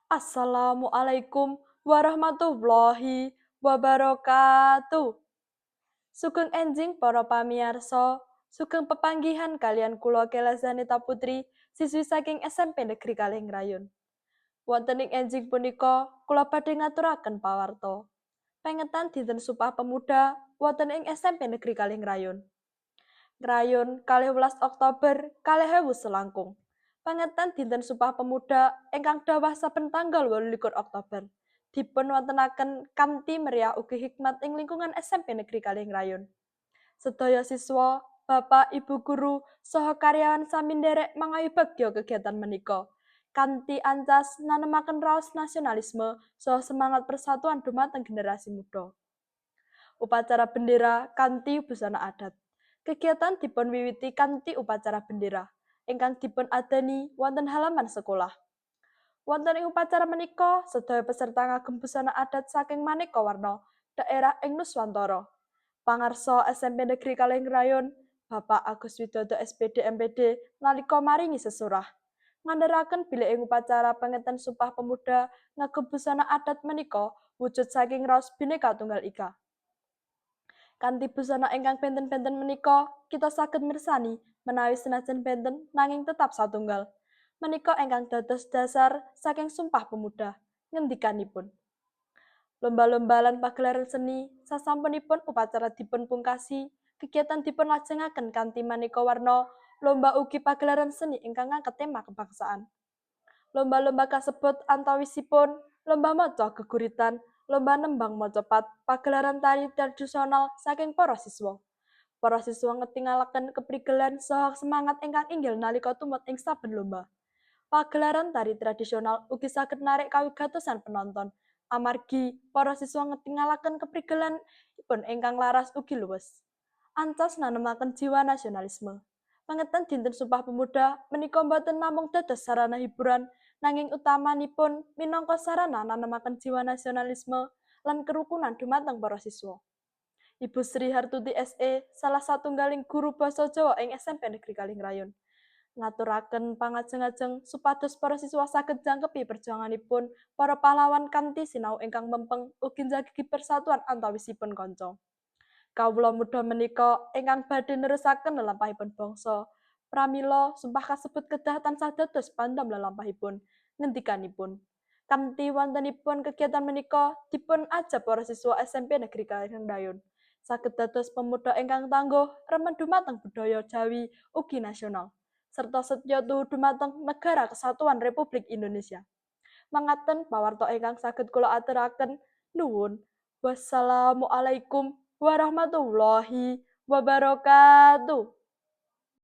Assalamualaikum warahmatullahi wabarakatuh. Sugeng enjing para pamiyarsa, sugeng pepanggihan kalian kula Kela Zanita Putri, siswi saking SMP Negeri Kalih Ngrayun. Wonten ing enjing punika, kula badhe ngaturaken pawarta. Pengetan dinten Sumpah Pemuda wonten ing SMP Negeri Kalih Ngrayun. Ngrayun 12 Oktober 2000 selangkung. Pengetan dinten Sumpah Pemuda ingkang dawah saben tanggal 28 Oktober. Dipun wontenaken kanthi meriah ugi hikmat ing lingkungan SMP Negeri Kalih Ngrayun. Sedaya siswa, Bapak, Ibu guru, saha karyawan sami nderek mangayu bagya kegiatan menika. Kanthi ancas nanemaken raos nasionalisme saha semangat persatuan dumateng generasi muda. Upacara bendera kanthi busana adat. Kegiatan dipun wiwiti kanthi upacara bendera ingkang dipun adani wonten halaman sekolah. Wonten ing upacara menika sedaya peserta ngagem busana adat saking maneka warna daerah ing Nuswantara. Pangarsa SMP Negeri Kalih Ngrayun, Bapak Agus Widodo SPD MPD nalika maringi sesurah. Ngandharaken bilih ing upacara pengetan Sumpah Pemuda ngagem busana adat menika wujud saking raos Bhinneka Tunggal Ika. Kanthi busana ingkang benten-benten menika, kita saged mirsani menawi senajan benten nanging tetap satunggal. Menika ingkang dados dasar saking Sumpah Pemuda. Ngendikanipun. Lomba-lomba lan pagelaran seni sasampunipun upacara dipun pungkasi, kegiatan dipun lajengaken kanthi maneka warna, lomba ugi pagelaran seni ingkang ngangket tema kebangsaan. Lomba-lomba kasebut antawisipun lomba maca geguritan, lomba nembang macapat, pagelaran tari tradisional saking para siswa. Para siswa ngetingalaken keprigelan saha semangat ingkang inggil nalika tumut ing saben lomba. Pagelaran tari tradisional ugi saged narik kawigatosan penonton. Amargi para siswa ngetingalaken keprigelanipun ingkang laras ugi luwes. Ancas nanemaken jiwa nasionalisme. Pengetan dinten Sumpah Pemuda menika boten namung dados sarana hiburan, nanging utamanipun minangka sarana nanemaken jiwa nasionalisme lan kerukunan dumateng para siswa. Ibu Sri Hartuti SE, salah satunggaling guru basa Jawa ing SMP Negeri Kalih Ngrayun, ngaturaken pangajeng-ajeng supados para siswa saged jangkepi perjuanganipun para pahlawan kanthi sinau ingkang mempeng ugi njagigi persatuan antawisipun kanca. Kawula muda menika ingkang badhe nerusaken lelampahipun bangsa. Pramila sumpah kasebut kedah tansah dados pandam lelampahipun. Ngendikanipun. Kanthi wontenipun kegiatan menika dipun ajab para siswa SMP Negeri Kalih Ngrayun. Saged dados pemuda ingkang tangguh remen dumateng budaya Jawi ugi nasional. Serta setya tuhu dumateng Negara Kesatuan Republik Indonesia. Mangaten pawarta ingkang saged kula aturaken. Nuwun. Wassalamualaikum warahmatullahi wabarakatuh.